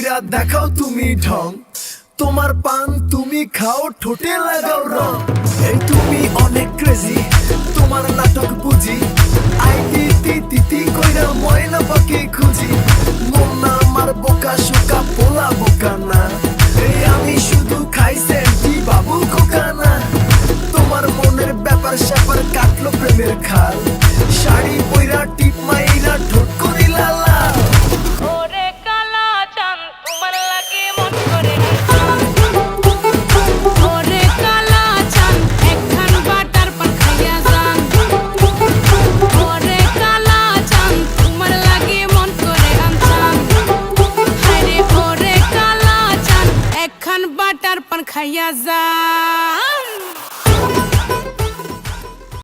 কইরা দেখাও তুমি ঢং, তোমার পান তুমি খাও ঠোঁটে লাগাও রং। এই তুমি অনেক ক্রেজি, তোমার নাটক বুঝি, আইটি তিতি কইরা ময়না পাখি খুঁজি। মন না আমার বোকা শোকা পোলা বোকা না, এই আমি শুধু খাই সেন্টি বাবু খোকা না। তোমার মনের ব্যাপার স্যাপার কাটলো প্রেমের খাল, শাড়ি পইরা টিপ মাইরা ঠোঁট করিলা লাল। ওরে কালা চাঁদ তোমার লাগে মন করে ওরে কালা চাঁদ একখান বাটার পান খাইয়া যান। ওরে কালা চাঁদ তোমার লাগে মন করে আনছান। হায়রে ওরে কালা চাঁদ একখান বাটার পান খাইয়া যান।